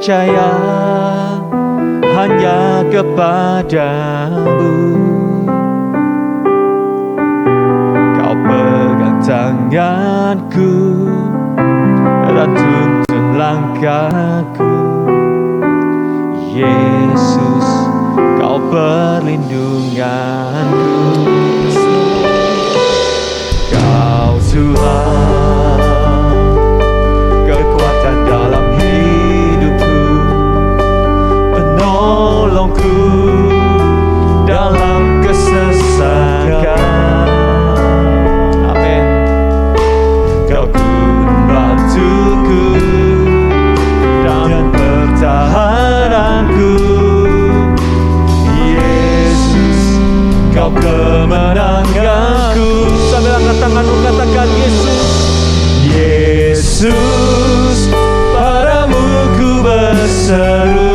percaya hanya kepadamu. Kau pegang tanganku dan tuntun langkahku. Yesus, Kau perlindunganku. Kau Tuhan, kekuatan dalam hidupku, penolongku dalam kesesakan. Amin. Kau gunung batuku dan pertahananku. Yesus, Kau kemenanganku. Sambil angkat tanganmu katakan Yesus. Yesus, padamu ku berseru,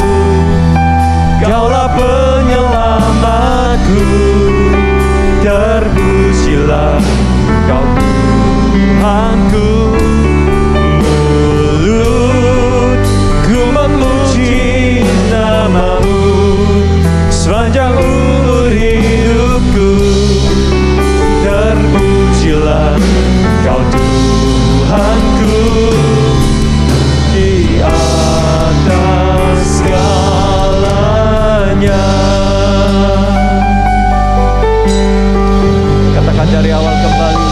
Kaulah penyelamatku. Terpujilah Kau Tuhanku. Mulutku memuji nama-Mu sepanjang umur hidupku. Terpujilah Kau Tuhanku di atas segalanya. Katakan dari awal kembali.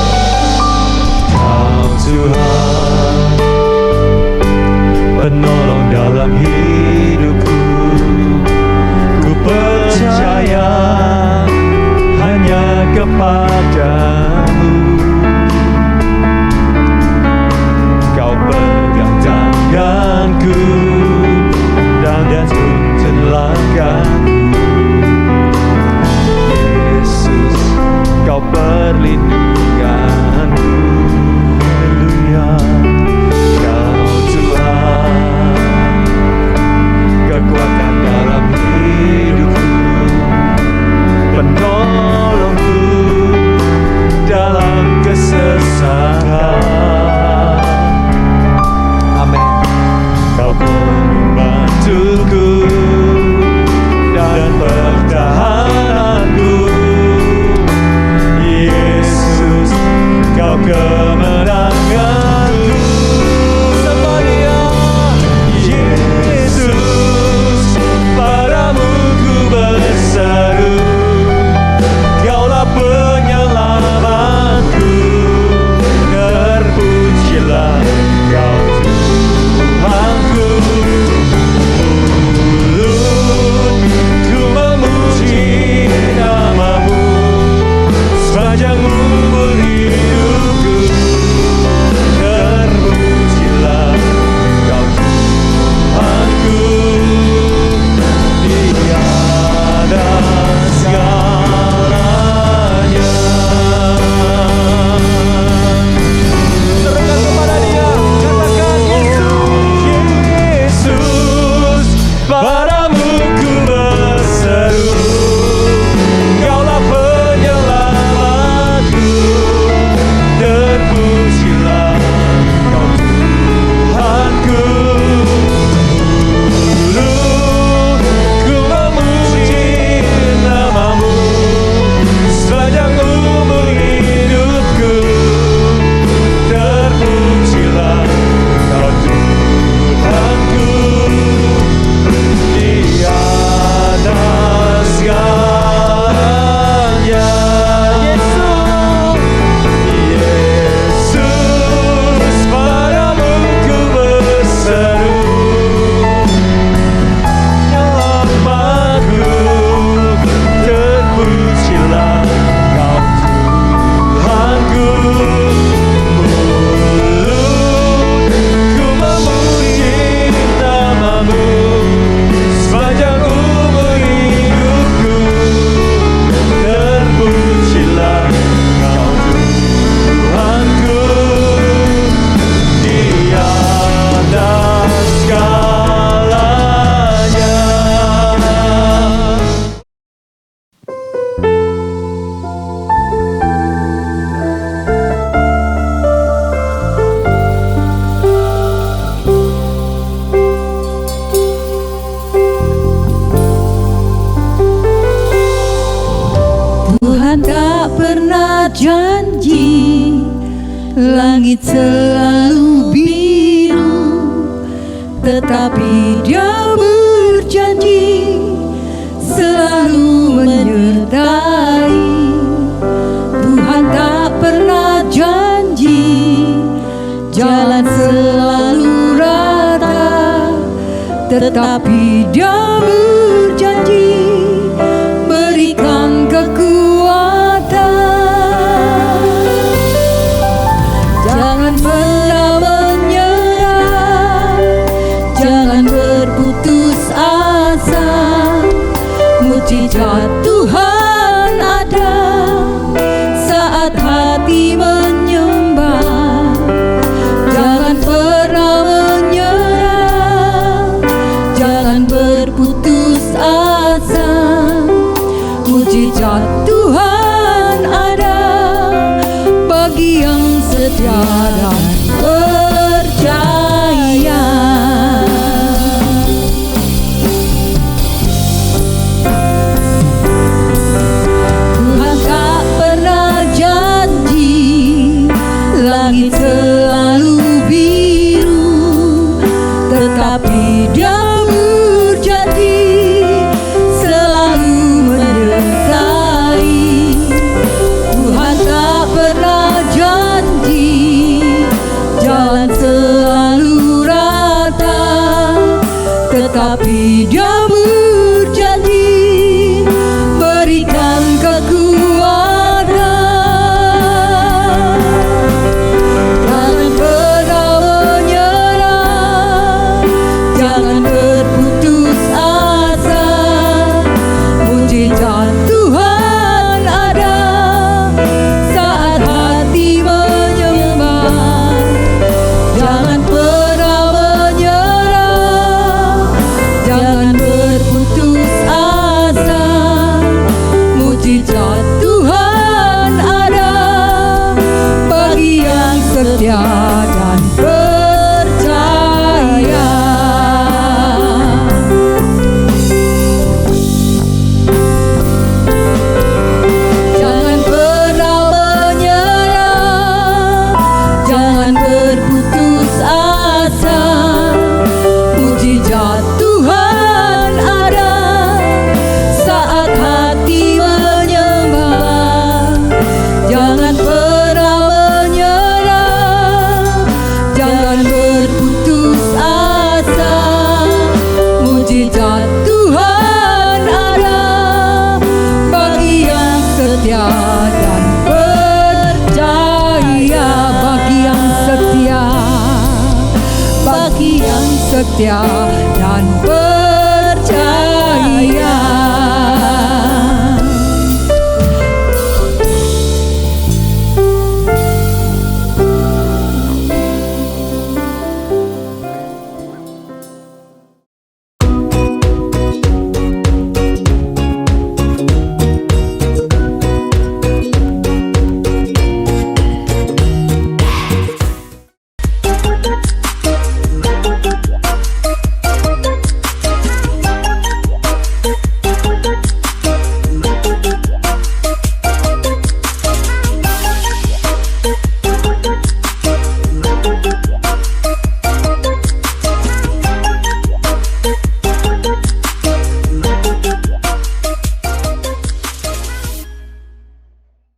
Kau Tuhan, penolong dalam hidupku. Ku percaya hanya kepadamu. Kau pegang tanganku dan tuntun langkahku. Yesus, Kau perlindunganku. Haleluya. Kau Tuhan, kekuatan dalam hidupku, penolongku dalam kesesakan. Amin. Kau membantuku langit selalu biru, tetapi Dia berjanji selalu menyertai. Tuhan tak pernah janji jalan selalu rata, tetapi Dia berjanji berikan kekuatan. Jangan pernah menyerah, jangan berputus asa. Mujizat Tuhan ada saat hati menyembah. Jangan pernah menyerah, jangan berputus asa. Mujizat Tuhan ada bagi yang setia dan percaya. Tuhan tak pernah janji langit selalu biru, tetapi Dia berjanji selalu menyertai. Tuhan tak pernah janji jalan selalu rata, tetapi Dia berjanji berikan kekuatan. Jangan pernah menyerah, jangan berputus asa. Mujizat Tuhan ada saat hati menyembah. Jangan pernah menyerah, jangan berputus asa. Mujizat Tuhan ada bagi yang setia dan percaya. Jangan pernah menyerah, jangan berputus asa. Mujizat Tuhan ada saat hati menyembah. Jangan pernah menyerah, jangan berputus asa. Mujizat Tuhan ada bagi yang setia dan percaya. Bagi yang setia, bagi yang setia dan percaya.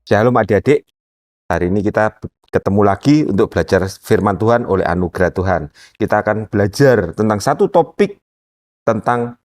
Shalom adik-adik, hari ini kita ketemu lagi untuk belajar firman Tuhan oleh anugerah Tuhan. Kita akan belajar tentang satu topik tentang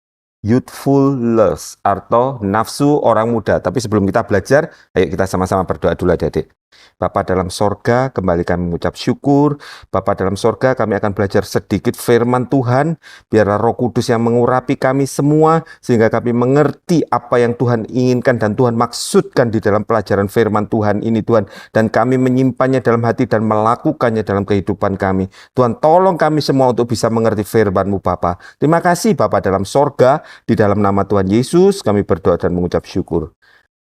youthful lust atau nafsu orang muda. Tapi sebelum kita belajar, ayo kita sama-sama berdoa dulu adik-adik. Bapa dalam sorga, kembali kami mengucap syukur. Bapa dalam sorga, kami akan belajar sedikit firman Tuhan. Biarlah Roh Kudus yang mengurapi kami semua, sehingga kami mengerti apa yang Tuhan inginkan dan Tuhan maksudkan di dalam pelajaran firman Tuhan ini, Tuhan. Dan kami menyimpannya dalam hati dan melakukannya dalam kehidupan kami. Tuhan, tolong kami semua untuk bisa mengerti firman-Mu, Bapa. Terima kasih, Bapa dalam sorga. Di dalam nama Tuhan Yesus, kami berdoa dan mengucap syukur.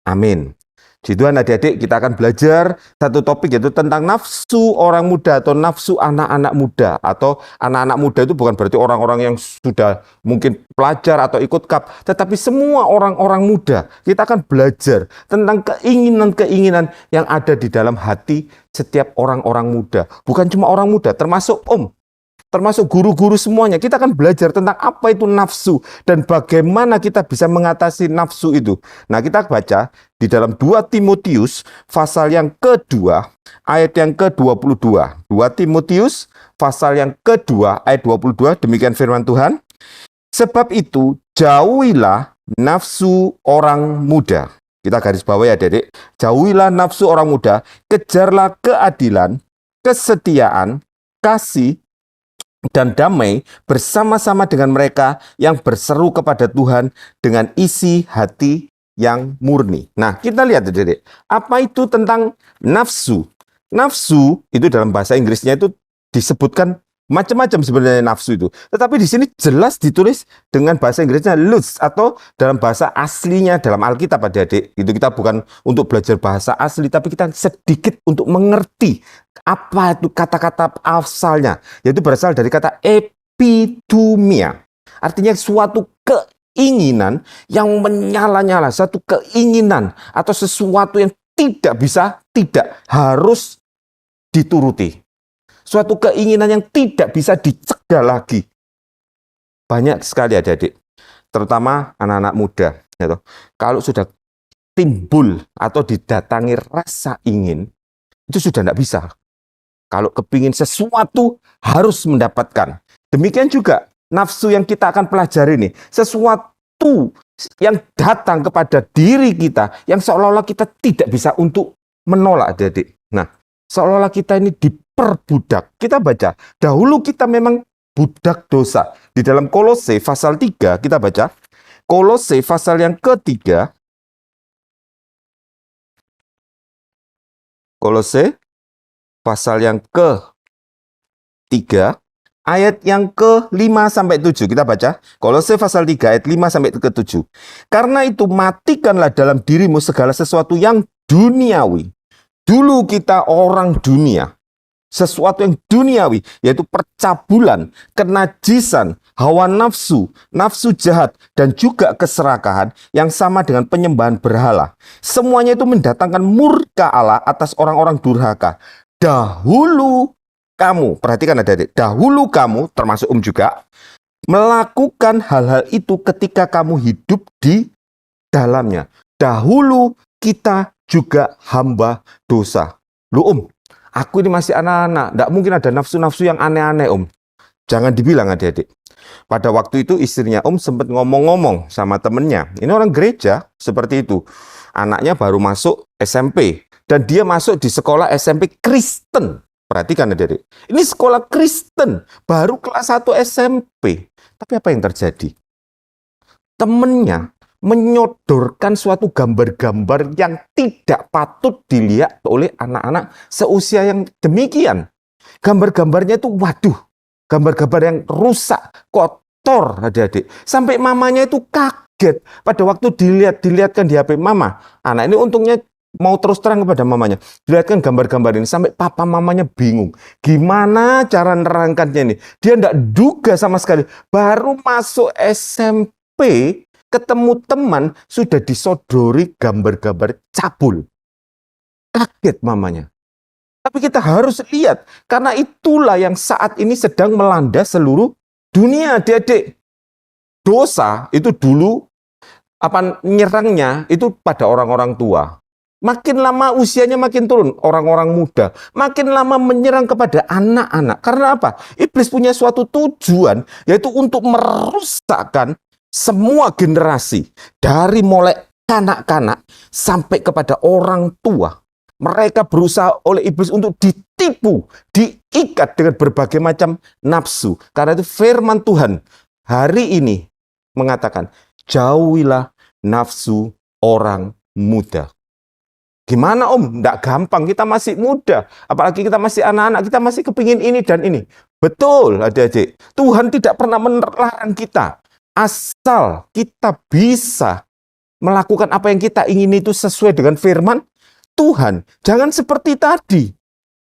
Amin. Puji Tuhan adik-adik, kita akan belajar satu topik yaitu tentang nafsu orang muda atau nafsu anak-anak muda. Atau anak-anak muda itu bukan berarti orang-orang yang sudah mungkin pelajar atau ikut KAP, tetapi semua orang-orang muda. Kita akan belajar tentang keinginan-keinginan yang ada di dalam hati setiap orang-orang muda. Bukan cuma orang muda, termasuk termasuk guru-guru semuanya. Kita akan belajar tentang apa itu nafsu dan bagaimana kita bisa mengatasi nafsu itu. Nah, kita baca di dalam 2 Timotius pasal yang kedua ayat yang ke-22. 2 Timotius pasal yang kedua ayat 22, demikian firman Tuhan. Sebab itu jauhilah nafsu orang muda. Kita garis bawahi ya, adik-adik. Jauhilah nafsu orang muda, kejarlah keadilan, kesetiaan, kasih, dan damai bersama-sama dengan mereka yang berseru kepada Tuhan dengan isi hati yang murni. Nah, kita lihat adik-adik, apa itu tentang nafsu? Nafsu itu dalam bahasa Inggrisnya itu disebutkan macam-macam sebenarnya nafsu itu. Tetapi di sini jelas ditulis dengan bahasa Inggrisnya lust, atau dalam bahasa aslinya dalam Alkitab adik-adik. Itu kita bukan untuk belajar bahasa asli, tapi kita sedikit untuk mengerti apa itu kata-kata asalnya, yaitu berasal dari kata epithumia. Artinya suatu keinginan yang menyala-nyala, satu keinginan atau sesuatu yang tidak harus dituruti. Suatu keinginan yang tidak bisa dicegah lagi. Banyak sekali adik-adik, terutama anak-anak muda. Gitu. Kalau sudah timbul atau didatangi rasa ingin, itu sudah tidak bisa. Kalau kepingin sesuatu harus mendapatkan. Demikian juga nafsu yang kita akan pelajari ini. Sesuatu yang datang kepada diri kita, yang seolah-olah kita tidak bisa untuk menolak adik-adik. Nah, seolah-olah kita ini diperbudak. Kita baca, dahulu kita memang budak dosa. Di dalam Kolose pasal 3, kita baca. Kolose pasal yang ketiga. Kolose pasal yang ke-3, ayat yang ke-5 sampai 7. Kita baca. Kolose pasal 3 ayat 5 sampai ke-7. Karena itu matikanlah dalam dirimu segala sesuatu yang duniawi. Dulu kita orang dunia. Sesuatu yang duniawi, yaitu percabulan, kenajisan, hawa nafsu, nafsu jahat, dan juga keserakahan yang sama dengan penyembahan berhala. Semuanya itu mendatangkan murka Allah atas orang-orang durhaka. Dahulu kamu, perhatikan adik-adik, dahulu kamu, termasuk juga, melakukan hal-hal itu ketika kamu hidup di dalamnya. Dahulu kita juga hamba dosa. Lu aku ini masih anak-anak, tidak mungkin ada nafsu-nafsu yang aneh-aneh Jangan dibilang adik-adik. Pada waktu itu istrinya sempat ngomong-ngomong sama temennya. Ini orang gereja seperti itu. Anaknya baru masuk SMP. Dan dia masuk di sekolah SMP Kristen. Perhatikan adik-adik. Ini sekolah Kristen. Baru kelas 1 SMP. Tapi apa yang terjadi? Temennya menyodorkan suatu gambar-gambar yang tidak patut dilihat oleh anak-anak seusia yang demikian. Gambar-gambarnya itu gambar-gambar yang rusak, kotor adik-adik. Sampai mamanya itu kaget pada waktu dilihatkan di HP mama. Anak ini untungnya mau terus terang kepada mamanya. Dilihatkan gambar-gambar ini sampai papa mamanya bingung. Gimana cara nerangkannya ini? Dia tidak duga sama sekali. Baru masuk SMP, ketemu teman, sudah disodori gambar-gambar cabul. Kaget mamanya. Tapi kita harus lihat, karena itulah yang saat ini sedang melanda seluruh dunia, adik-adik. Dosa itu dulu, nyerangnya itu pada orang-orang tua. Makin lama usianya makin turun, orang-orang muda. Makin lama menyerang kepada anak-anak. Karena apa? Iblis punya suatu tujuan, yaitu untuk merusakkan semua generasi, dari mulai kanak-kanak sampai kepada orang tua. Mereka berusaha oleh iblis untuk ditipu, diikat dengan berbagai macam nafsu. Karena itu firman Tuhan hari ini mengatakan, jauhilah nafsu orang muda. Gimana Nggak gampang, kita masih muda. Apalagi kita masih anak-anak, kita masih kepingin ini dan ini. Betul adik-adik, Tuhan tidak pernah melarang kita. Asal kita bisa melakukan apa yang kita ingin itu sesuai dengan firman Tuhan, jangan seperti tadi.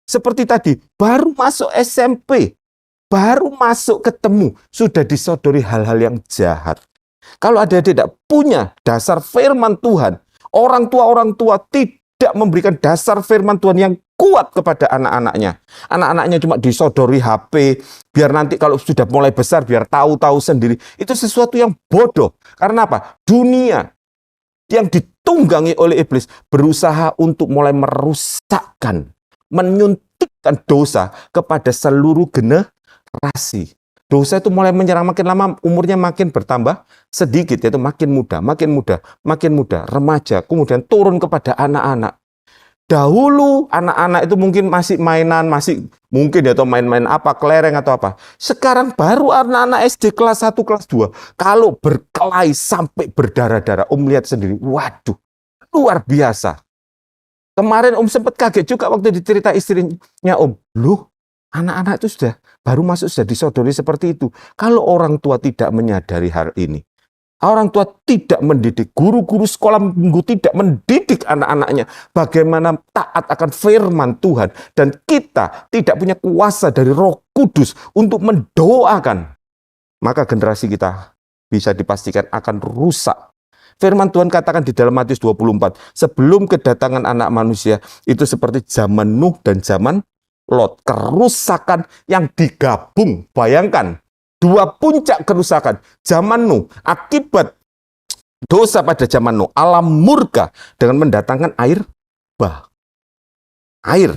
Seperti tadi, baru masuk SMP, baru masuk ketemu, sudah disodori hal-hal yang jahat. Kalau adik-adik tidak punya dasar firman Tuhan, orang tua tidak memberikan dasar firman Tuhan yang kuat kepada anak-anaknya. Anak-anaknya cuma disodori HP, biar nanti kalau sudah mulai besar, biar tahu-tahu sendiri. Itu sesuatu yang bodoh. Karena apa? Dunia yang ditunggangi oleh iblis berusaha untuk mulai merusakkan, menyuntikkan dosa kepada seluruh generasi. Dosa itu mulai menyerang makin lama, umurnya makin bertambah sedikit, yaitu makin muda, remaja, kemudian turun kepada anak-anak. Dahulu anak-anak itu mungkin masih mainan, masih mungkin atau main-main apa, kelereng atau apa. Sekarang baru anak-anak SD kelas 1, kelas 2. Kalau berkelahi sampai berdarah-darah, lihat sendiri, waduh, luar biasa. Kemarin sempat kaget juga waktu dicerita istrinya loh, anak-anak itu baru masuk sudah disodori seperti itu. Kalau orang tua tidak menyadari hal ini, orang tua tidak mendidik, guru-guru sekolah minggu tidak mendidik anak-anaknya bagaimana taat akan firman Tuhan, dan kita tidak punya kuasa dari Roh Kudus untuk mendoakan, maka generasi kita bisa dipastikan akan rusak. Firman Tuhan katakan di dalam Matius 24, sebelum kedatangan anak manusia itu seperti zaman Nuh dan zaman Lot, kerusakan yang digabung. Bayangkan, dua puncak kerusakan. Zaman Nuh, akibat dosa pada zaman Nuh, alam murka dengan mendatangkan air bah. Air.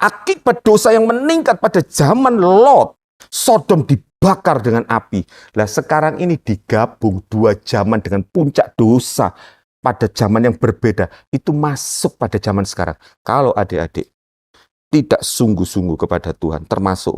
Akibat dosa yang meningkat pada zaman Lot, Sodom dibakar dengan api. Nah, sekarang ini digabung dua zaman dengan puncak dosa pada zaman yang berbeda. Itu masuk pada zaman sekarang. Kalau adik-adik tidak sungguh-sungguh kepada Tuhan, termasuk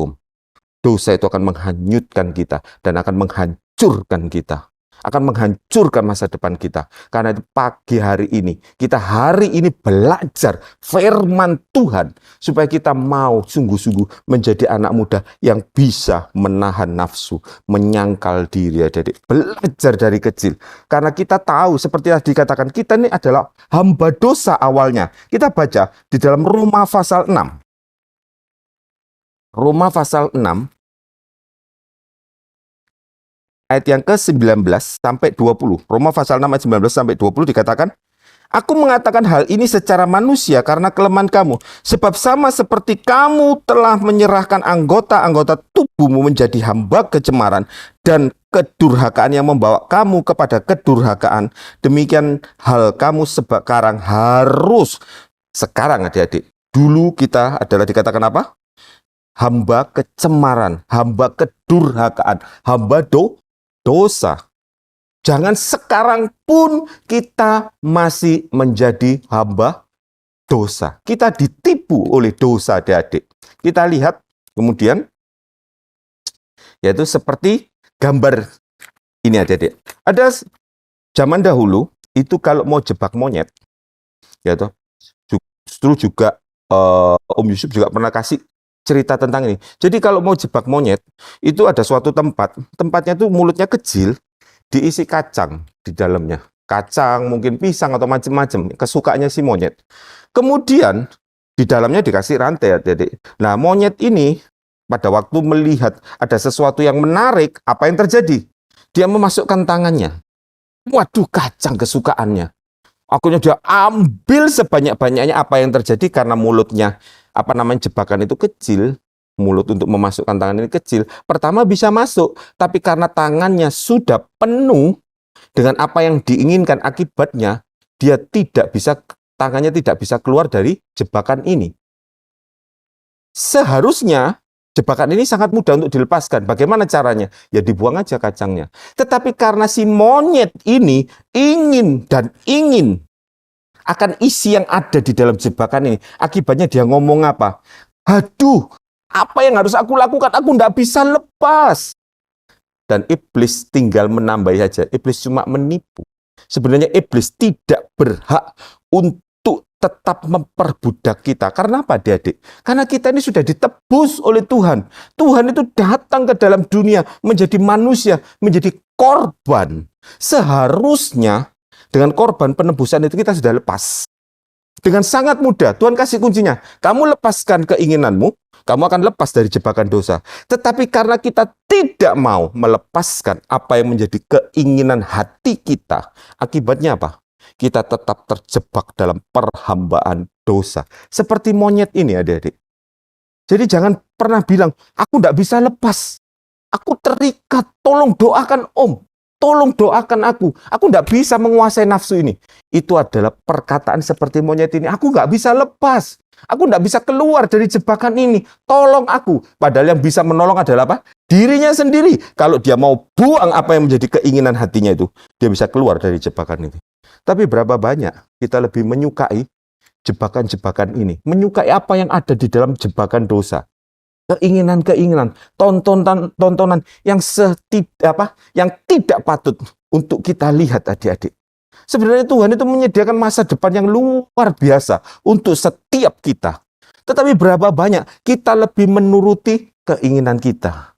dosa itu akan menghanyutkan kita dan akan menghancurkan kita, akan menghancurkan masa depan kita. Karena itu pagi hari ini, kita hari ini belajar firman Tuhan supaya kita mau sungguh-sungguh menjadi anak muda yang bisa menahan nafsu, menyangkal diri. Adik-adik, belajar dari kecil. Karena kita tahu, seperti yang dikatakan, kita ini adalah hamba dosa awalnya. Kita baca di dalam Roma pasal 6. Roma pasal 6 ayat yang ke-19 sampai 20. Roma pasal 6 ayat 19 sampai 20 dikatakan, aku mengatakan hal ini secara manusia karena kelemahan kamu. Sebab sama seperti kamu telah menyerahkan anggota-anggota tubuhmu menjadi hamba kecemaran dan kedurhakaan yang membawa kamu kepada kedurhakaan. Demikian hal kamu sekarang harus. Sekarang adik-adik, dulu kita adalah dikatakan apa? Hamba kecemaran, hamba kedurhakaan, hamba dosa. Jangan sekarang pun kita masih menjadi hamba dosa. Kita ditipu oleh dosa, adik-adik. Kita lihat kemudian, yaitu seperti gambar ini, adik-adik. Ada zaman dahulu, itu kalau mau jebak monyet, yaitu justru juga Om Yusuf juga pernah kasih cerita tentang ini. Jadi kalau mau jebak monyet, itu ada suatu tempatnya itu mulutnya kecil, diisi kacang di dalamnya. Kacang, mungkin pisang atau macam-macam, kesukaannya si monyet. Kemudian di dalamnya dikasih rantai, adik-adik. Nah, monyet ini pada waktu melihat ada sesuatu yang menarik, apa yang terjadi? Dia memasukkan tangannya. Waduh, kacang kesukaannya. Akhirnya dia ambil sebanyak-banyaknya. Apa yang terjadi karena mulutnya, jebakan itu kecil, mulut untuk memasukkan tangan ini kecil. Pertama bisa masuk, tapi karena tangannya sudah penuh dengan apa yang diinginkan, akibatnya tangannya tidak bisa keluar dari jebakan ini. Seharusnya jebakan ini sangat mudah untuk dilepaskan. Bagaimana caranya? Ya dibuang aja kacangnya. Tetapi karena si monyet ini ingin akan isi yang ada di dalam jebakan ini, akibatnya dia ngomong apa? Aduh, apa yang harus aku lakukan? Aku tidak bisa lepas. Dan iblis tinggal menambahi saja. Iblis cuma menipu. Sebenarnya iblis tidak berhak untuk tetap memperbudak kita. Karena apa, adik-adik? Karena kita ini sudah ditebus oleh Tuhan. Tuhan itu datang ke dalam dunia menjadi manusia, menjadi korban. Seharusnya dengan korban penebusan itu kita sudah lepas. Dengan sangat mudah, Tuhan kasih kuncinya. Kamu lepaskan keinginanmu, kamu akan lepas dari jebakan dosa. Tetapi karena kita tidak mau melepaskan apa yang menjadi keinginan hati kita, akibatnya apa? Kita tetap terjebak dalam perhambaan dosa. Seperti monyet ini, adik-adik. Jadi jangan pernah bilang, aku tidak bisa lepas. Aku terikat, tolong doakan Om. Tolong doakan aku tidak bisa menguasai nafsu ini. Itu adalah perkataan seperti monyet ini. Aku nggak bisa lepas. Aku nggak bisa keluar dari jebakan ini. Tolong aku. Padahal yang bisa menolong adalah apa? Dirinya sendiri. Kalau dia mau buang apa yang menjadi keinginan hatinya itu, dia bisa keluar dari jebakan ini. Tapi berapa banyak kita lebih menyukai jebakan-jebakan ini? Menyukai apa yang ada di dalam jebakan dosa? Keinginan-keinginan, tontonan yang yang tidak patut untuk kita lihat, adik-adik. Sebenarnya Tuhan itu menyediakan masa depan yang luar biasa untuk setiap kita. Tetapi berapa banyak kita lebih menuruti keinginan kita?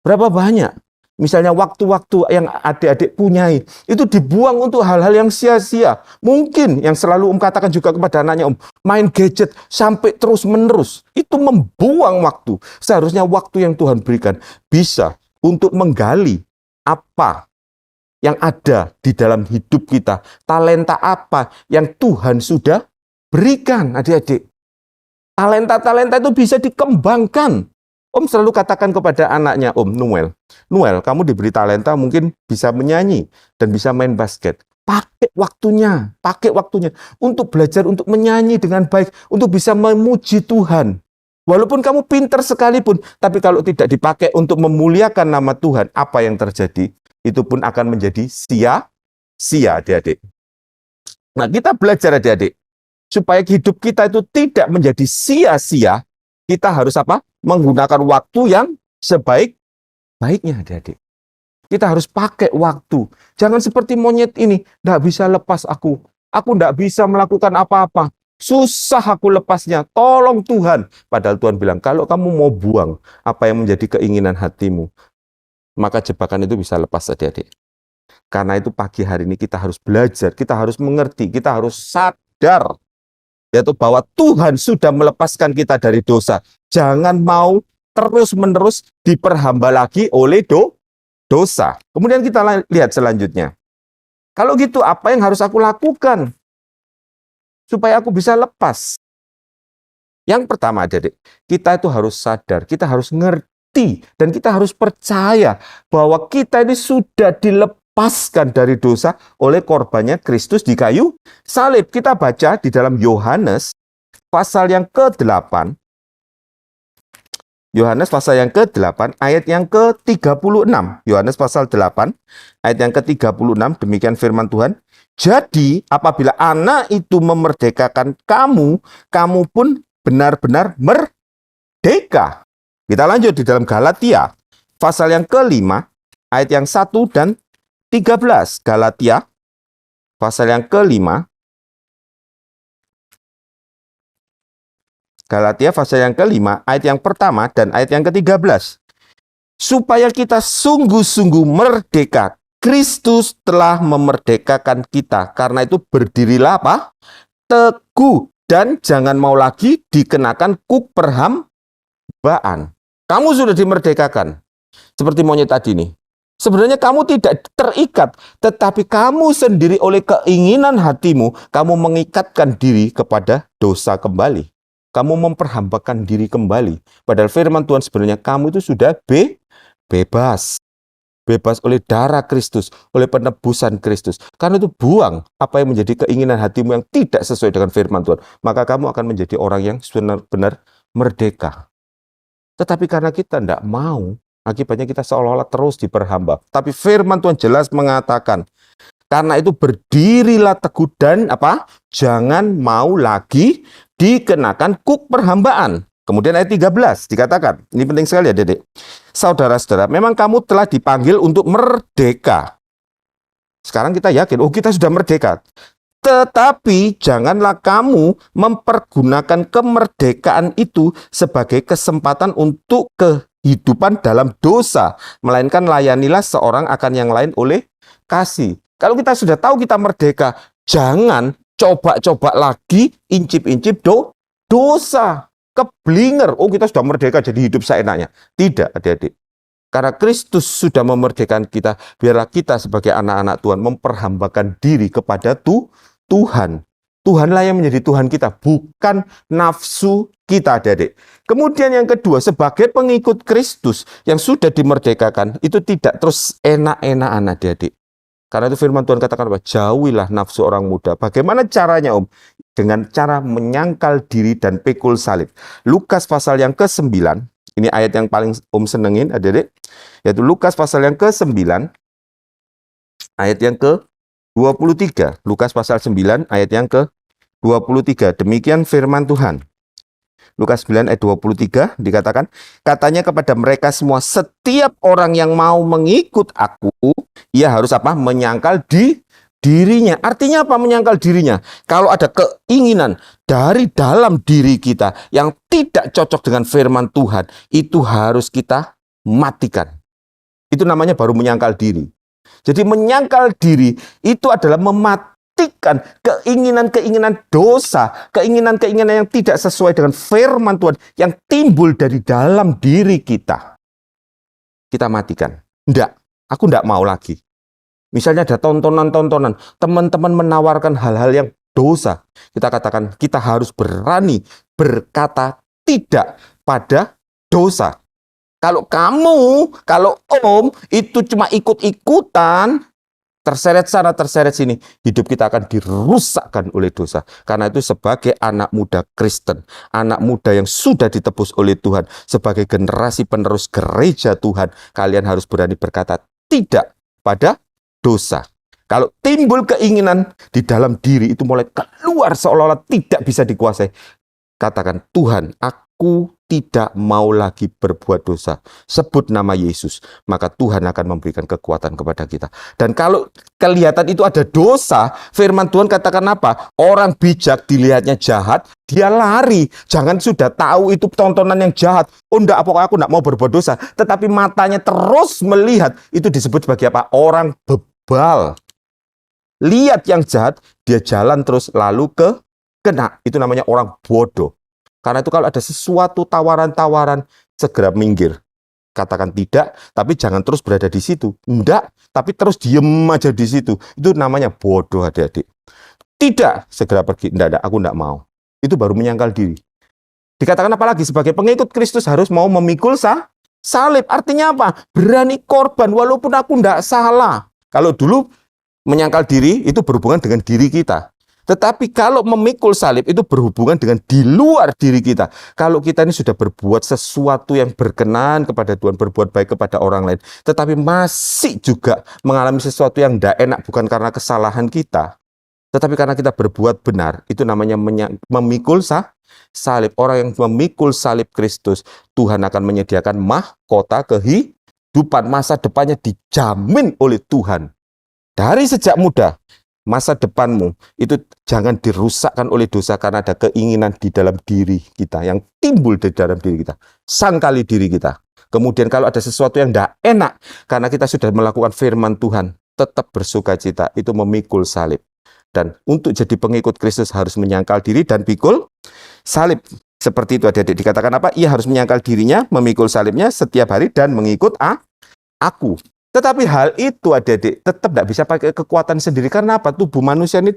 Berapa banyak? Misalnya waktu-waktu yang adik-adik punyai, itu dibuang untuk hal-hal yang sia-sia. Mungkin yang selalu katakan juga kepada anaknya, main gadget sampai terus-menerus. Itu membuang waktu. Seharusnya waktu yang Tuhan berikan bisa untuk menggali apa yang ada di dalam hidup kita. Talenta apa yang Tuhan sudah berikan, adik-adik. Talenta-talenta itu bisa dikembangkan. Om selalu katakan kepada anaknya, Noel, kamu diberi talenta mungkin bisa menyanyi dan bisa main basket. Pakai waktunya untuk belajar, untuk menyanyi dengan baik, untuk bisa memuji Tuhan. Walaupun kamu pintar sekalipun, tapi kalau tidak dipakai untuk memuliakan nama Tuhan, apa yang terjadi? Itu pun akan menjadi sia-sia, adik-adik. Nah, kita belajar, adik-adik, supaya hidup kita itu tidak menjadi sia-sia, kita harus apa? Menggunakan waktu yang sebaik-baiknya, adik-adik. Kita harus pakai waktu. Jangan seperti monyet ini, tidak bisa lepas aku. Aku tidak bisa melakukan apa-apa. Susah aku lepasnya. Tolong Tuhan. Padahal Tuhan bilang, kalau kamu mau buang apa yang menjadi keinginan hatimu, maka jebakan itu bisa lepas, adik-adik. Karena itu pagi hari ini kita harus belajar, kita harus mengerti, kita harus sadar, yaitu bahwa Tuhan sudah melepaskan kita dari dosa. Jangan mau terus-menerus diperhamba lagi oleh dosa. Kemudian kita lihat selanjutnya. Kalau gitu, apa yang harus aku lakukan supaya aku bisa lepas? Yang pertama, adik-adik, kita itu harus sadar, kita harus ngerti, dan kita harus percaya bahwa kita ini sudah dilepaskan dari dosa oleh korbannya Kristus di kayu salib. Kita baca di dalam Yohanes pasal yang ke-8. Yohanes pasal yang ke-8 ayat yang ke-36. Yohanes pasal 8 ayat yang ke-36, demikian firman Tuhan. Jadi apabila anak itu memerdekakan kamu, kamu pun benar-benar merdeka. Kita lanjut di dalam Galatia pasal yang ke-5 ayat yang 1 dan 13. Galatia pasal yang ke-5. Galatia pasal yang ke-5 ayat yang pertama dan ayat yang ke-13. Supaya kita sungguh-sungguh merdeka, Kristus telah memerdekakan kita. Karena itu berdirilah apa? Teguh, dan jangan mau lagi dikenakan kuk perhambaan. Kamu sudah dimerdekakan. Seperti monyet tadi nih. Sebenarnya kamu tidak terikat, tetapi kamu sendiri oleh keinginan hatimu, kamu mengikatkan diri kepada dosa kembali. Kamu memperhambakan diri kembali. Padahal firman Tuhan sebenarnya kamu itu sudah bebas. Bebas oleh darah Kristus, oleh penebusan Kristus. Karena itu buang apa yang menjadi keinginan hatimu yang tidak sesuai dengan firman Tuhan. Maka kamu akan menjadi orang yang benar-benar merdeka. Tetapi karena kita tidak mau, akibatnya kita seolah-olah terus diperhamba. Tapi firman Tuhan jelas mengatakan, karena itu berdirilah teguh dan jangan mau lagi dikenakan kuk perhambaan. Kemudian ayat 13 dikatakan, ini penting sekali ya, Dedek. Saudara-saudara, memang kamu telah dipanggil untuk merdeka. Sekarang kita yakin, kita sudah merdeka. Tetapi janganlah kamu mempergunakan kemerdekaan itu sebagai kesempatan untuk kehidupan dalam dosa, melainkan layanilah seorang akan yang lain oleh kasih. Kalau kita sudah tahu kita merdeka, jangan coba-coba lagi, incip-incip dosa. Keblinger, oh kita sudah merdeka jadi hidup seenaknya. Tidak, adik-adik. Karena Kristus sudah memerdekakan kita, biarlah kita sebagai anak-anak Tuhan memperhambakan diri kepada Tuhan. Tuhanlah yang menjadi Tuhan kita, bukan nafsu kita, adik-adik. Kemudian yang kedua, sebagai pengikut Kristus yang sudah dimerdekakan, itu tidak terus enak-enakan, adik-adik. Karena itu firman Tuhan katakan bahwa jauhilah nafsu orang muda. Bagaimana caranya, Om? Dengan cara menyangkal diri dan pikul salib. Lukas pasal yang ke-9, ini ayat yang paling Om senengin, adik-adik. Yaitu Lukas pasal yang ke-9, ayat yang ke-23. Lukas pasal 9, ayat yang ke-23. Demikian firman Tuhan. Lukas 9 ayat 23 dikatakan, katanya kepada mereka semua, setiap orang yang mau mengikut aku, ia harus apa? Menyangkal dirinya. Artinya apa menyangkal dirinya? Kalau ada keinginan dari dalam diri kita yang tidak cocok dengan firman Tuhan, itu harus kita matikan. Itu namanya baru menyangkal diri. Jadi menyangkal diri itu adalah mematikan keinginan-keinginan dosa, keinginan-keinginan yang tidak sesuai dengan firman Tuhan yang timbul dari dalam diri kita. Kita matikan. Enggak, aku enggak mau lagi. Misalnya ada tontonan-tontonan, teman-teman menawarkan hal-hal yang dosa. Kita katakan kita harus berani berkata tidak pada dosa. Kalau Om itu cuma ikut-ikutan, terseret sana, terseret sini, hidup kita akan dirusakkan oleh dosa. Karena itu sebagai anak muda Kristen, anak muda yang sudah ditebus oleh Tuhan, sebagai generasi penerus gereja Tuhan, kalian harus berani berkata tidak pada dosa. Kalau timbul keinginan di dalam diri itu mulai keluar seolah-olah tidak bisa dikuasai, katakan, Tuhan, aku tidak mau lagi berbuat dosa. Sebut nama Yesus, maka Tuhan akan memberikan kekuatan kepada kita. Dan kalau kelihatan itu ada dosa, firman Tuhan katakan apa? Orang bijak dilihatnya jahat, dia lari. Jangan sudah tahu itu tontonan yang jahat. Oh enggak, pokoknya aku enggak mau berbuat dosa. Tetapi matanya terus melihat. Itu disebut sebagai apa? Orang bebal. Lihat yang jahat, dia jalan terus lalu kena. Itu namanya orang bodoh. Karena itu kalau ada sesuatu tawaran-tawaran, segera minggir. Katakan tidak, tapi jangan terus berada di situ. Enggak, tapi terus diem aja di situ. Itu namanya bodoh, adik-adik. Tidak, segera pergi. Enggak, aku enggak mau. Itu baru menyangkal diri. Dikatakan apalagi sebagai pengikut Kristus harus mau memikul salib. Artinya apa? Berani korban walaupun aku enggak salah. Kalau dulu menyangkal diri itu berhubungan dengan diri kita. Tetapi kalau memikul salib itu berhubungan dengan di luar diri kita. Kalau kita ini sudah berbuat sesuatu yang berkenan kepada Tuhan, berbuat baik kepada orang lain, tetapi masih juga mengalami sesuatu yang tidak enak, bukan karena kesalahan kita, tetapi karena kita berbuat benar, itu namanya memikul salib. Orang yang memikul salib Kristus, Tuhan akan menyediakan mahkota kehidupan, masa depannya dijamin oleh Tuhan. Dari sejak muda, masa depanmu itu jangan dirusakkan oleh dosa karena ada keinginan di dalam diri kita yang timbul di dalam diri kita. Sangkali diri kita. Kemudian kalau ada sesuatu yang tidak enak karena kita sudah melakukan firman Tuhan, tetap bersukacita, itu memikul salib. Dan untuk jadi pengikut Kristus harus menyangkal diri dan pikul salib. Seperti itu adik-adik, dikatakan apa? Ia harus menyangkal dirinya, memikul salibnya setiap hari dan mengikut aku. Tetapi hal itu adik-adik tetap tidak bisa pakai kekuatan sendiri. Karena apa? Tubuh manusia ini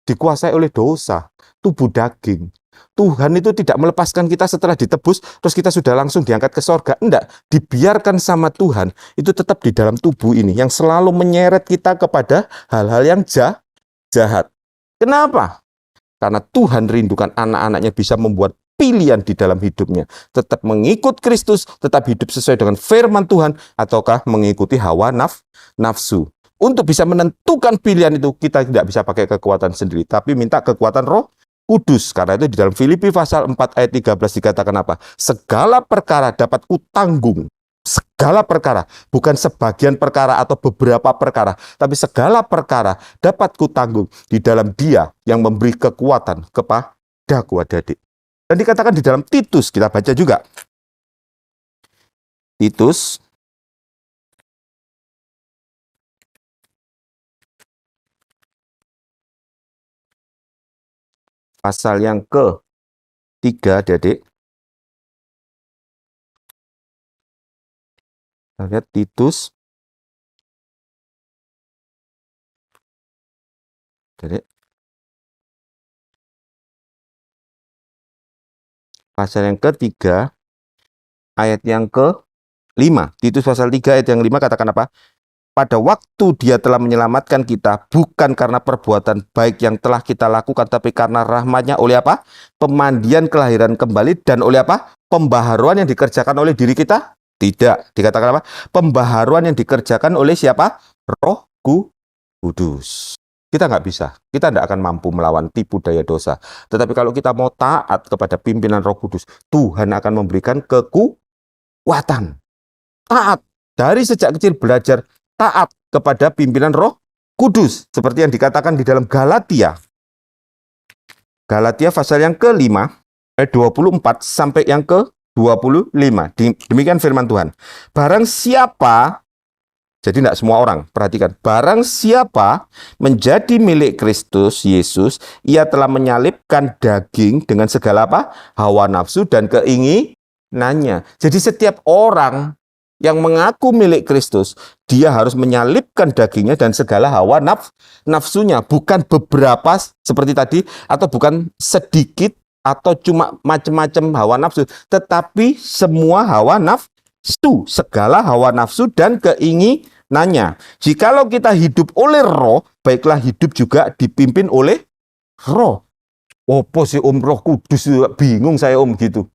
dikuasai oleh dosa. Tubuh daging. Tuhan itu tidak melepaskan kita setelah ditebus, terus kita sudah langsung diangkat ke sorga. Enggak, dibiarkan sama Tuhan. Itu tetap di dalam tubuh ini, yang selalu menyeret kita kepada hal-hal yang jahat. Kenapa? Karena Tuhan rindukan anak-anaknya bisa membuat pilihan di dalam hidupnya. Tetap mengikut Kristus, tetap hidup sesuai dengan firman Tuhan, ataukah mengikuti hawa nafsu. Untuk bisa menentukan pilihan itu, kita tidak bisa pakai kekuatan sendiri, tapi minta kekuatan Roh Kudus. Karena itu di dalam Filipi pasal 4 ayat 13 dikatakan apa? Segala perkara dapat kutanggung. Segala perkara, bukan sebagian perkara atau beberapa perkara, tapi segala perkara dapat kutanggung di dalam Dia yang memberi kekuatan kepadaku, adik-adik. Dan dikatakan di dalam Titus, kita baca juga. Titus pasal yang ke-3, Adik. Kita lihat Titus. Adik. Pasal yang ke-3, ayat yang ke-5. Titus pasal 3 ayat yang 5 katakan apa? Pada waktu Dia telah menyelamatkan kita, bukan karena perbuatan baik yang telah kita lakukan, tapi karena rahmat-Nya oleh apa? Pemandian kelahiran kembali, dan oleh apa? Pembaharuan yang dikerjakan oleh diri kita? Tidak. Dikatakan apa? Pembaharuan yang dikerjakan oleh siapa? Roh Kudus. Kita nggak bisa. Kita tidak akan mampu melawan tipu daya dosa. Tetapi kalau kita mau taat kepada pimpinan Roh Kudus, Tuhan akan memberikan kekuatan. Taat. Dari sejak kecil belajar taat kepada pimpinan Roh Kudus. Seperti yang dikatakan di dalam Galatia. Galatia pasal yang ke-5, ayat 24 sampai yang ke-25. Demikian firman Tuhan. Barang siapa, jadi tidak semua orang, perhatikan. Barang siapa menjadi milik Kristus Yesus, ia telah menyalibkan daging dengan segala apa? Hawa nafsu dan keinginannya. Jadi setiap orang yang mengaku milik Kristus, dia harus menyalibkan dagingnya dan segala hawa nafsunya. Bukan beberapa seperti tadi, atau bukan sedikit, atau cuma macam-macam hawa nafsu, tetapi semua hawa nafsu, segala hawa nafsu dan keinginannya. Jikalau kita hidup oleh Roh, baiklah hidup juga dipimpin oleh Roh. Opo sih Roh Kudus, bingung saya gitu.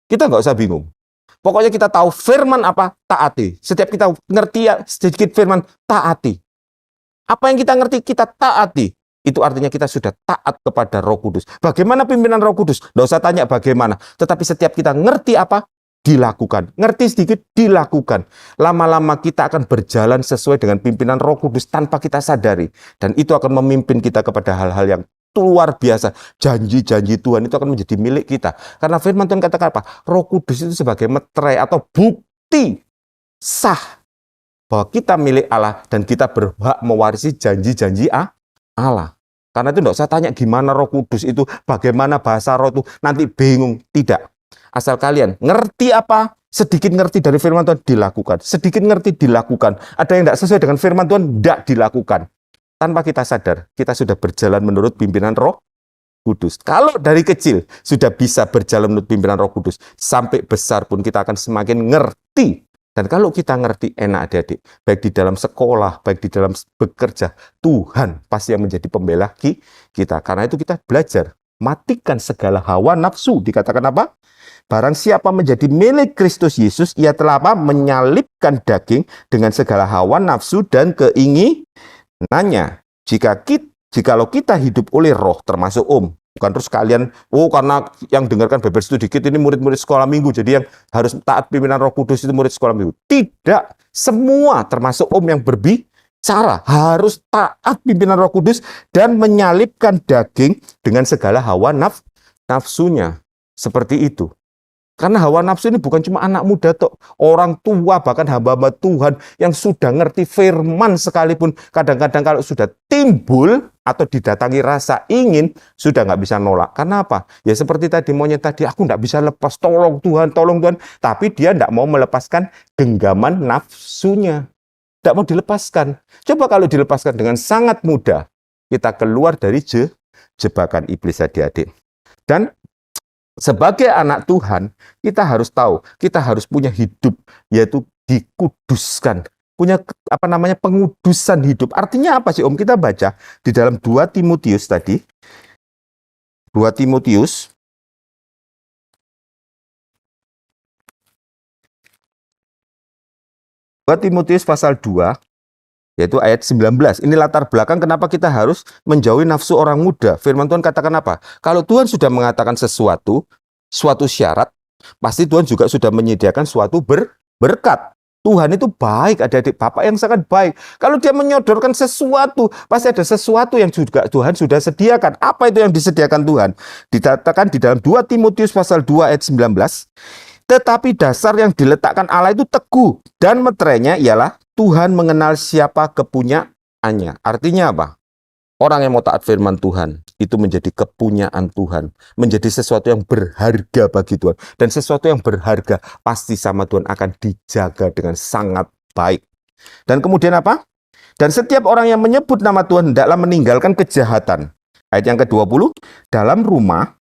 Kita nggak usah bingung. Pokoknya kita tahu firman apa, taati. Setiap kita ngerti ya sedikit firman, taati. Apa yang kita ngerti, kita taati. Itu artinya kita sudah taat kepada Roh Kudus. Bagaimana pimpinan Roh Kudus? Nggak usah tanya bagaimana. Tetapi setiap kita ngerti apa, dilakukan. Ngerti sedikit, dilakukan. Lama-lama kita akan berjalan sesuai dengan pimpinan Roh Kudus tanpa kita sadari. Dan itu akan memimpin kita kepada hal-hal yang luar biasa. Janji-janji Tuhan itu akan menjadi milik kita. Karena firman Tuhan katakan apa? Roh Kudus itu sebagai meterai atau bukti sah bahwa kita milik Allah dan kita berhak mewarisi janji-janji Allah. Karena itu tidak usah tanya gimana Roh Kudus itu, bagaimana bahasa Roh itu, nanti bingung. Tidak. Asal kalian ngerti apa, sedikit ngerti dari firman Tuhan, dilakukan. Sedikit ngerti, dilakukan. Ada yang tidak sesuai dengan firman Tuhan, tidak dilakukan. Tanpa kita sadar, kita sudah berjalan menurut pimpinan Roh Kudus. Kalau dari kecil sudah bisa berjalan menurut pimpinan Roh Kudus, sampai besar pun kita akan semakin ngerti. Dan kalau kita ngerti, enak adik-adik, baik di dalam sekolah, baik di dalam bekerja, Tuhan pasti yang menjadi pembela kita. Karena itu kita belajar, matikan segala hawa nafsu. Dikatakan apa? Barang siapa menjadi milik Kristus Yesus, ia telah apa? Menyalibkan daging dengan segala hawa nafsu dan keinginannya. Jikalau kita hidup oleh Roh, termasuk bukan terus kalian, karena yang dengarkan Bible sedikit ini murid-murid sekolah minggu, jadi yang harus taat pimpinan Roh Kudus itu murid sekolah minggu. Tidak, semua termasuk yang berbicara harus taat pimpinan Roh Kudus dan menyalibkan daging dengan segala hawa nafsunya. Seperti itu. Karena hawa nafsu ini bukan cuma anak muda, orang tua, bahkan hamba-hamba Tuhan yang sudah ngerti firman sekalipun, kadang-kadang kalau sudah timbul atau didatangi rasa ingin, sudah nggak bisa nolak. Karena apa? Ya seperti tadi monyet tadi, aku nggak bisa lepas, tolong Tuhan. Tapi dia nggak mau melepaskan genggaman nafsunya. Nggak mau dilepaskan. Coba kalau dilepaskan dengan sangat mudah, kita keluar dari jebakan iblis adik-adik. Dan sebagai anak Tuhan, kita harus tahu, kita harus punya hidup, yaitu dikuduskan. Punya pengudusan hidup. Artinya apa sih Kita baca di dalam 2 Timotius tadi. 2 Timotius. Pasal 2, yaitu ayat 19. Ini latar belakang kenapa kita harus menjauhi nafsu orang muda. Firman Tuhan katakan apa? Kalau Tuhan sudah mengatakan suatu syarat, pasti Tuhan juga sudah menyediakan suatu berkat. Tuhan itu baik, adik-adik, Bapak yang sangat baik. Kalau dia menyodorkan sesuatu, pasti ada sesuatu yang juga Tuhan sudah sediakan. Apa itu yang disediakan Tuhan? Dikatakan di dalam 2 Timotius pasal 2 ayat 19. Tetapi dasar yang diletakkan Allah itu teguh, dan meterainya ialah Tuhan mengenal siapa kepunyaannya. Artinya apa? Orang yang mau taat firman Tuhan, itu menjadi kepunyaan Tuhan. Menjadi sesuatu yang berharga bagi Tuhan. Dan sesuatu yang berharga pasti sama Tuhan akan dijaga dengan sangat baik. Dan kemudian apa? Dan setiap orang yang menyebut nama Tuhan hendaklah meninggalkan kejahatan. Ayat yang ke-20, dalam rumah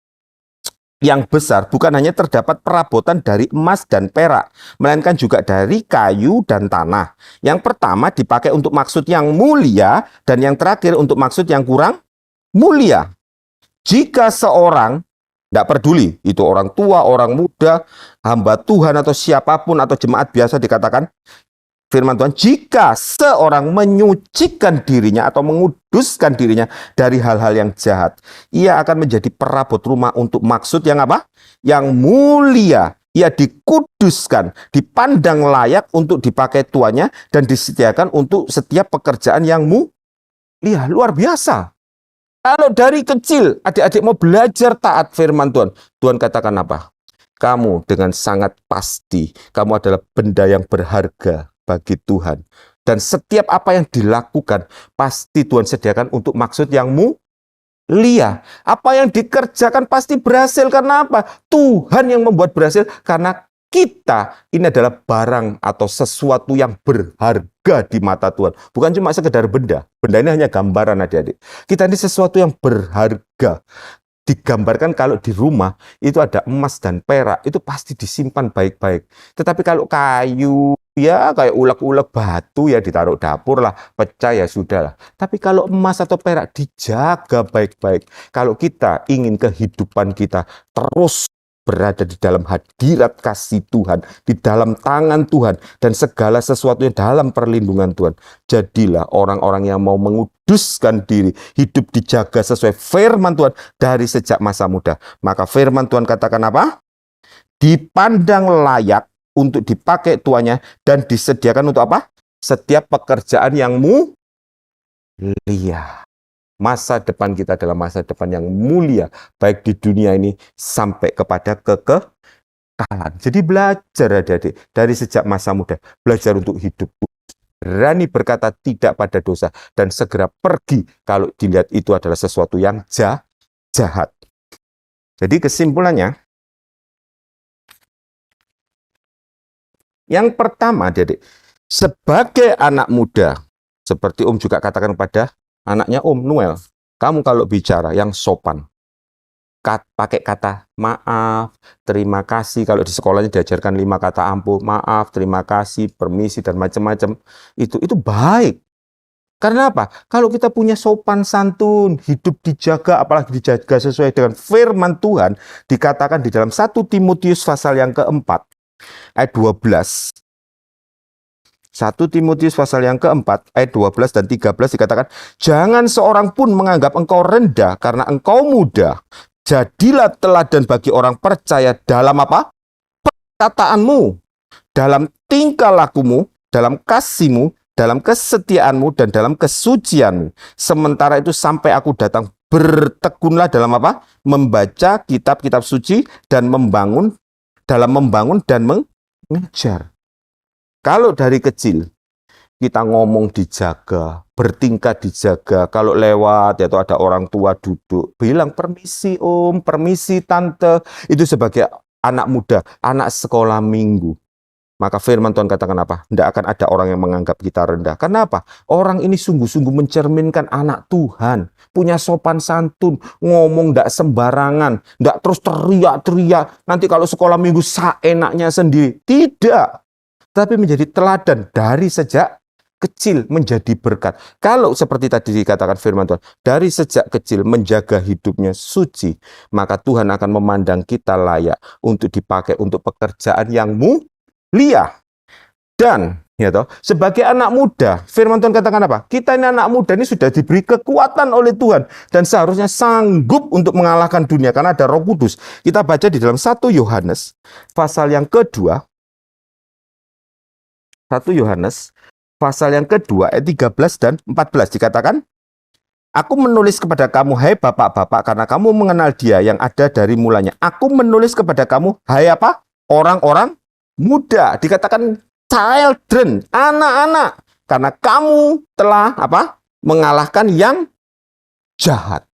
yang besar bukan hanya terdapat perabotan dari emas dan perak, melainkan juga dari kayu dan tanah. Yang pertama dipakai untuk maksud yang mulia, dan yang terakhir untuk maksud yang kurang mulia. Jika seorang, tidak peduli, itu orang tua, orang muda, hamba Tuhan atau siapapun atau jemaat biasa, dikatakan firman Tuhan, jika seorang menyucikan dirinya atau menguduskan dirinya dari hal-hal yang jahat, ia akan menjadi perabot rumah untuk maksud yang apa? Yang mulia. Ia dikuduskan, dipandang layak untuk dipakai tuannya, dan disediakan untuk setiap pekerjaan yang mulia. Luar biasa. Kalau dari kecil adik-adik mau belajar taat firman Tuhan, Tuhan katakan apa? Kamu dengan sangat pasti, kamu adalah benda yang berharga bagi Tuhan. Dan setiap apa yang dilakukan, pasti Tuhan sediakan untuk maksud yang mulia. Apa yang dikerjakan pasti berhasil. Karena apa? Tuhan yang membuat berhasil. Karena kita ini adalah barang atau sesuatu yang berharga di mata Tuhan. Bukan cuma sekedar benda. Benda ini hanya gambaran adik-adik. Kita ini sesuatu yang berharga. Digambarkan kalau di rumah itu ada emas dan perak, itu pasti disimpan baik-baik. Tetapi kalau kayu, ya kayak ulek-ulek batu, ya ditaruh dapur lah, pecah ya sudah lah. Tapi kalau emas atau perak dijaga baik-baik. Kalau kita ingin kehidupan kita terus berada di dalam hadirat kasih Tuhan, di dalam tangan Tuhan, dan segala sesuatunya dalam perlindungan Tuhan. Jadilah orang-orang yang mau menguduskan diri, hidup dijaga sesuai firman Tuhan dari sejak masa muda. Maka firman Tuhan katakan apa? Dipandang layak untuk dipakai tuannya, dan disediakan untuk apa? Setiap pekerjaan yang mulia. Masa depan kita adalah masa depan yang mulia, baik di dunia ini sampai kepada kekekalan. Jadi belajar adik-adik dari sejak masa muda, belajar untuk hidup berani berkata tidak pada dosa, dan segera pergi kalau dilihat itu adalah sesuatu yang jahat. Jadi kesimpulannya, yang pertama adik-adik, sebagai anak muda, seperti Om juga katakan pada anaknya Om Noel, kamu kalau bicara yang sopan, pakai kata maaf, terima kasih. Kalau di sekolahnya diajarkan 5 kata ampuh, maaf, terima kasih, permisi, dan macam-macam. Itu baik. Karena apa? Kalau kita punya sopan santun, hidup dijaga, apalagi dijaga sesuai dengan firman Tuhan, dikatakan di dalam 1 Timotius pasal yang keempat, ayat 12. 1 Timotius pasal yang keempat, ayat 12 dan 13 dikatakan, jangan seorang pun menganggap engkau rendah karena engkau muda. Jadilah teladan bagi orang percaya dalam apa? Perkataanmu, dalam tingkah lakumu, dalam kasihmu, dalam kesetiaanmu, dan dalam kesucianmu. Sementara itu sampai aku datang, bertekunlah dalam apa? Membaca kitab-kitab suci dan membangun dan mengajar. Kalau dari kecil kita ngomong dijaga, bertingkah dijaga, kalau lewat atau ada orang tua duduk, bilang permisi Om, permisi Tante, itu sebagai anak muda, anak sekolah minggu. Maka firman Tuhan katakan apa? Tidak akan ada orang yang menganggap kita rendah. Karena apa? Orang ini sungguh-sungguh mencerminkan anak Tuhan, punya sopan santun, ngomong tidak sembarangan, tidak terus teriak-teriak, nanti kalau sekolah minggu seenaknya sendiri. Tidak. Tapi menjadi teladan dari sejak kecil, menjadi berkat. Kalau seperti tadi dikatakan firman Tuhan, dari sejak kecil menjaga hidupnya suci, maka Tuhan akan memandang kita layak untuk dipakai untuk pekerjaan yang mulia. Dan sebagai anak muda, firman Tuhan katakan apa? Kita ini anak muda ini sudah diberi kekuatan oleh Tuhan, dan seharusnya sanggup untuk mengalahkan dunia karena ada Roh Kudus. Kita baca di dalam 1 Yohanes pasal yang kedua, 1 Yohanes pasal yang kedua ayat 13 dan 14 dikatakan, aku menulis kepada kamu, hai bapak-bapak, karena kamu mengenal Dia yang ada dari mulanya. Aku menulis kepada kamu, hai apa? Orang-orang muda. Dikatakan children, anak-anak, karena kamu telah apa? Mengalahkan yang jahat.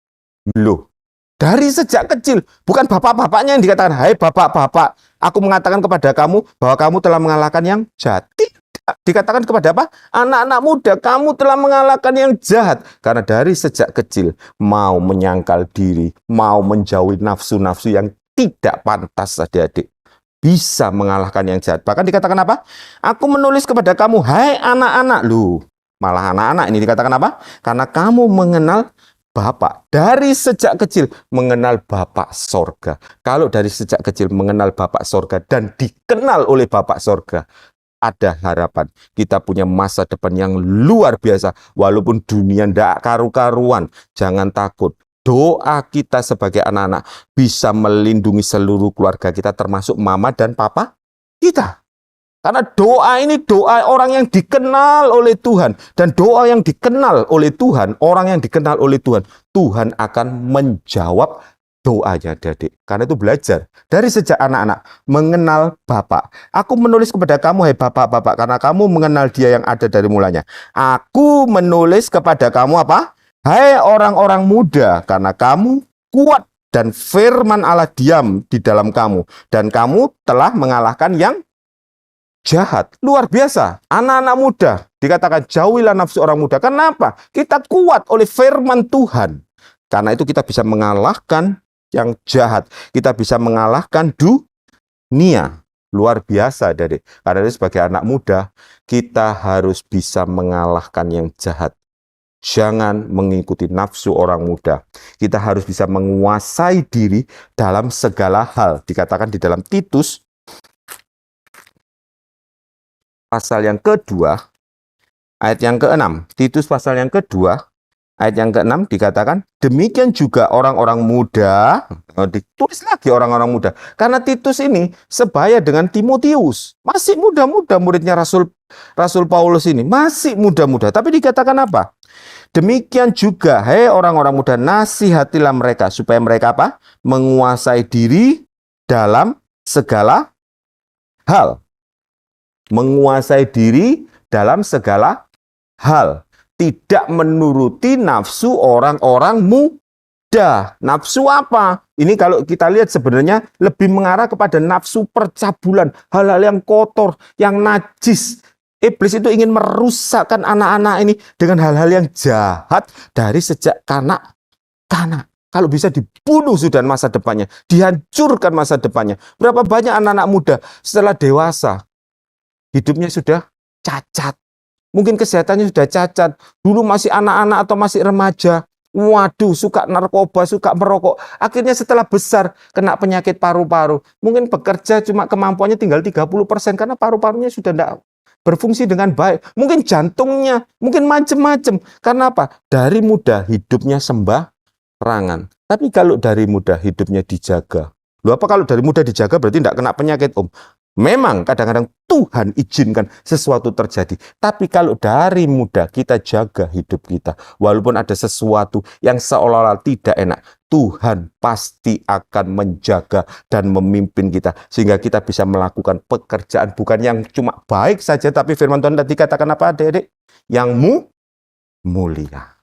Loh, dari sejak kecil, bukan bapak-bapaknya yang dikatakan, hai bapak-bapak, aku mengatakan kepada kamu bahwa kamu telah mengalahkan yang jahat. Tidak. Dikatakan kepada apa? Anak-anak muda, kamu telah mengalahkan yang jahat. Karena dari sejak kecil, mau menyangkal diri, mau menjauhi nafsu-nafsu yang tidak pantas, adik-adik. Bisa mengalahkan yang jahat. Bahkan dikatakan apa? Aku menulis kepada kamu, hai anak-anak. Lu, malah anak-anak ini dikatakan apa? Karena kamu mengenal Bapak. Dari sejak kecil mengenal Bapak sorga. Kalau dari sejak kecil mengenal Bapak sorga dan dikenal oleh Bapak sorga, ada harapan. Kita punya masa depan yang luar biasa. Walaupun dunia tidak karu-karuan, jangan takut. Doa kita sebagai anak-anak bisa melindungi seluruh keluarga kita, termasuk mama dan papa kita. Karena doa ini doa orang yang dikenal oleh Tuhan. Dan doa yang dikenal oleh Tuhan, orang yang dikenal oleh Tuhan, Tuhan akan menjawab doanya, adik-adik. Karena itu belajar dari sejak anak-anak mengenal Bapak. Aku menulis kepada kamu, hai Bapak-bapak, karena kamu mengenal Dia yang ada dari mulanya. Aku menulis kepada kamu apa? Hai orang-orang muda, karena kamu kuat dan firman Allah diam di dalam kamu. Dan kamu telah mengalahkan yang jahat. Luar biasa. Anak-anak muda dikatakan jauhilah nafsu orang muda. Kenapa? Kita kuat oleh firman Tuhan. Karena itu kita bisa mengalahkan yang jahat. Kita bisa mengalahkan dunia. Luar biasa, adik. Karena itu sebagai anak muda, kita harus bisa mengalahkan yang jahat. Jangan mengikuti nafsu orang muda. Kita harus bisa menguasai diri dalam segala hal. Dikatakan di dalam Titus pasal yang kedua, ayat yang ke-6. Titus pasal yang kedua, ayat yang ke-6 dikatakan, demikian juga orang-orang muda, ditulis lagi orang-orang muda. Karena Titus ini sebaya dengan Timotius. Masih muda-muda muridnya Rasul Paulus ini. Masih muda-muda. Tapi dikatakan apa? Demikian juga, hei orang-orang muda, nasihatilah mereka. Supaya mereka apa? Menguasai diri dalam segala hal. Menguasai diri dalam segala hal. Tidak menuruti nafsu orang-orang muda. Nafsu apa? Ini kalau kita lihat sebenarnya lebih mengarah kepada nafsu percabulan. Hal-hal yang kotor, yang najis. Iblis itu ingin merusakkan anak-anak ini dengan hal-hal yang jahat dari sejak kanak-kanak. Kalau bisa dibunuh sudah masa depannya, dihancurkan masa depannya. Berapa banyak anak-anak muda setelah dewasa, hidupnya sudah cacat. Mungkin kesehatannya sudah cacat. Dulu masih anak-anak atau masih remaja. Waduh, suka narkoba, suka merokok. Akhirnya setelah besar, kena penyakit paru-paru. Mungkin bekerja cuma kemampuannya tinggal 30% karena paru-parunya sudah tidak berfungsi dengan baik. Mungkin jantungnya, mungkin macam-macam. Karena apa? Dari muda hidupnya sembarangan. Tapi kalau dari muda hidupnya dijaga. Loh, apa kalau dari muda dijaga berarti tidak kena penyakit, Om? Memang kadang-kadang Tuhan izinkan sesuatu terjadi. Tapi kalau dari muda kita jaga hidup kita. Walaupun ada sesuatu yang seolah-olah tidak enak, Tuhan pasti akan menjaga dan memimpin kita. Sehingga kita bisa melakukan pekerjaan bukan yang cuma baik saja. Tapi firman Tuhan tadi katakan apa, adik-adik? Yang mulia.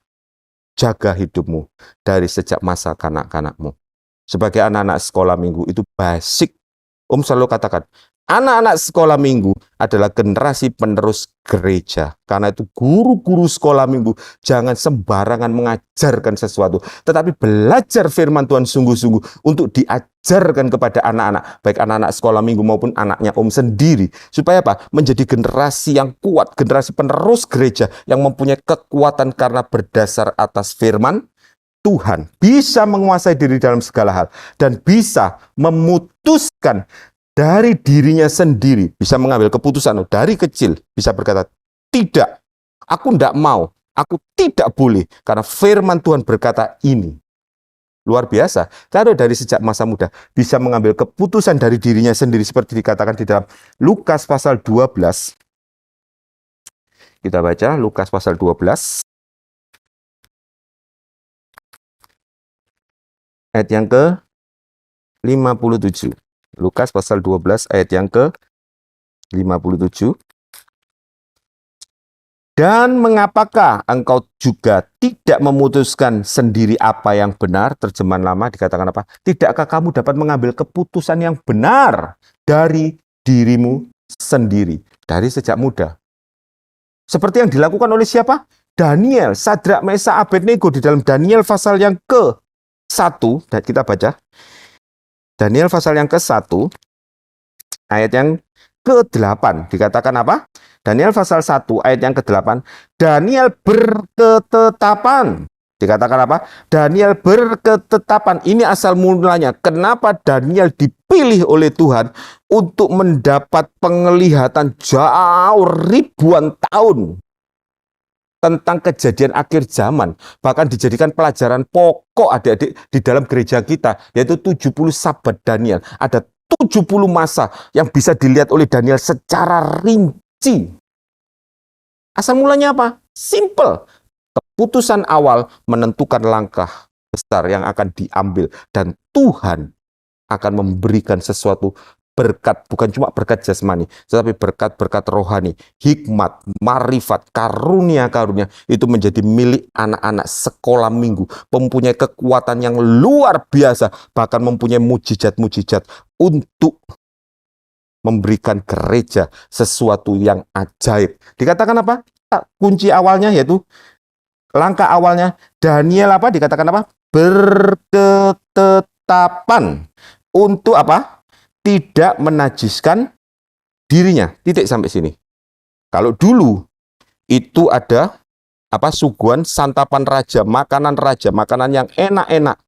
Jaga hidupmu dari sejak masa kanak-kanakmu. Sebagai anak-anak sekolah minggu itu basic. Om selalu katakan, anak-anak sekolah minggu adalah generasi penerus gereja. Karena itu guru-guru sekolah minggu jangan sembarangan mengajarkan sesuatu. Tetapi belajar firman Tuhan sungguh-sungguh untuk diajarkan kepada anak-anak. Baik anak-anak sekolah minggu maupun anaknya Om sendiri. Supaya apa? Menjadi generasi yang kuat. Generasi penerus gereja yang mempunyai kekuatan karena berdasar atas firman Tuhan. Bisa menguasai diri dalam segala hal. Dan bisa memutuskan dari dirinya sendiri, bisa mengambil keputusan dari kecil, bisa berkata, tidak, aku tidak mau, aku tidak boleh, karena firman Tuhan berkata ini. Luar biasa, kalau dari sejak masa muda, bisa mengambil keputusan dari dirinya sendiri, seperti dikatakan di dalam Lukas pasal 12. Kita baca Lukas pasal 12. Ayat yang ke-57. Lukas pasal 12 ayat yang ke-57. Dan mengapakah engkau juga tidak memutuskan sendiri apa yang benar? Terjemahan lama dikatakan apa? Tidakkah kamu dapat mengambil keputusan yang benar dari dirimu sendiri dari sejak muda? Seperti yang dilakukan oleh siapa? Daniel, Sadrak, Mesak, Abednego di dalam Daniel pasal yang ke-1, dan kita baca. Daniel pasal yang ke-1, ayat yang ke-8, dikatakan apa? Daniel pasal 1 ayat yang ke-8, Daniel berketetapan. Dikatakan apa? Daniel berketetapan. Ini asal mulanya. Kenapa Daniel dipilih oleh Tuhan untuk mendapat penglihatan jauh ribuan tahun tentang kejadian akhir zaman. Bahkan dijadikan pelajaran pokok adik-adik di dalam gereja kita, yaitu 70 sabat Daniel. Ada 70 masa yang bisa dilihat oleh Daniel secara rinci. Asal mulanya apa? Simple. Keputusan awal menentukan langkah besar yang akan diambil. Dan Tuhan akan memberikan sesuatu berkat, bukan cuma berkat jasmani, tetapi berkat-berkat rohani, hikmat, marifat, karunia-karunia itu menjadi milik anak-anak sekolah minggu, mempunyai kekuatan yang luar biasa, bahkan mempunyai mujizat-mujizat untuk memberikan gereja sesuatu yang ajaib. Dikatakan apa? Kunci awalnya yaitu langkah awalnya Daniel apa? Dikatakan apa? Berketetapan untuk apa? Tidak menajiskan dirinya. Titik sampai sini. Kalau dulu itu ada apa? Suguhan santapan raja, makanan yang enak-enak.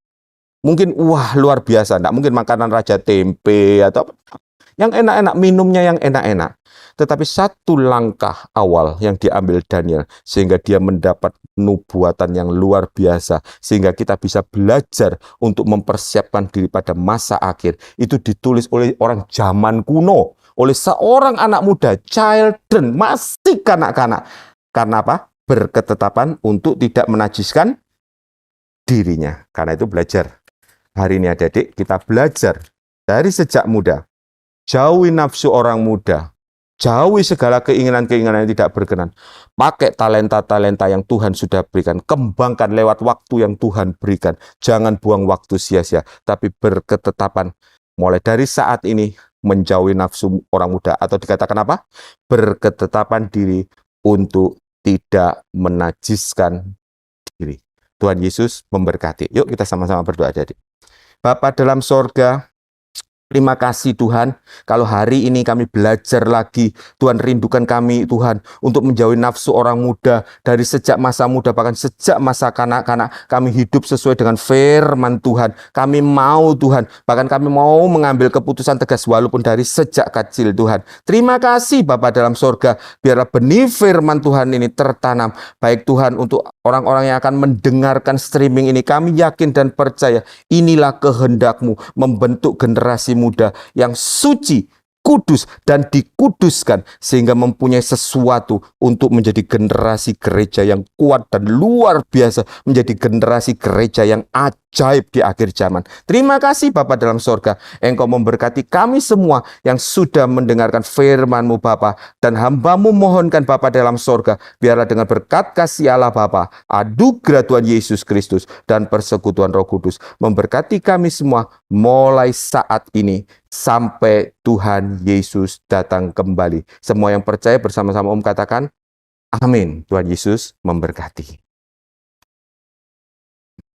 Mungkin wah luar biasa. Enggak mungkin makanan raja tempe atau apa. Yang enak-enak, minumnya yang enak-enak. Tetapi satu langkah awal yang diambil Daniel, sehingga dia mendapat nubuatan yang luar biasa, sehingga kita bisa belajar untuk mempersiapkan diri pada masa akhir. Itu ditulis oleh orang zaman kuno, oleh seorang anak muda, children, masih kanak-kanak. Karena apa? Berketetapan untuk tidak menajiskan dirinya. Karena itu belajar. Hari ini adik-adik, kita belajar dari sejak muda. Jauhi nafsu orang muda. Jauhi segala keinginan-keinginan yang tidak berkenan. Pakai talenta-talenta yang Tuhan sudah berikan. Kembangkan lewat waktu yang Tuhan berikan. Jangan buang waktu sia-sia. Tapi berketetapan. Mulai dari saat ini menjauhi nafsu orang muda. Atau dikatakan apa? Berketetapan diri untuk tidak menajiskan diri. Tuhan Yesus memberkati. Yuk kita sama-sama berdoa adik. Bapa dalam sorga, terima kasih Tuhan, kalau hari ini kami belajar lagi, Tuhan rindukan kami Tuhan, untuk menjauhi nafsu orang muda, dari sejak masa muda, bahkan sejak masa kanak-kanak, kami hidup sesuai dengan firman Tuhan, kami mau Tuhan, bahkan kami mau mengambil keputusan tegas walaupun dari sejak kecil Tuhan. Terima kasih Bapa dalam sorga, biarlah benih firman Tuhan ini tertanam, baik Tuhan untuk orang-orang yang akan mendengarkan streaming ini, kami yakin dan percaya, inilah kehendak-Mu, membentuk generasi muda yang suci, kudus, dan dikuduskan sehingga mempunyai sesuatu untuk menjadi generasi gereja yang kuat dan luar biasa, menjadi generasi gereja yang ajaib di akhir zaman. Terima kasih Bapa dalam sorga, Engkau memberkati kami semua yang sudah mendengarkan firman-Mu Bapa, dan hamba-Mu mohonkan Bapa dalam sorga, biarlah dengan berkat kasih Allah Bapa, anugerah Tuhan Yesus Kristus, dan persekutuan Roh Kudus memberkati kami semua mulai saat ini sampai Tuhan Yesus datang kembali. Semua yang percaya bersama-sama katakan, amin. Tuhan Yesus memberkati.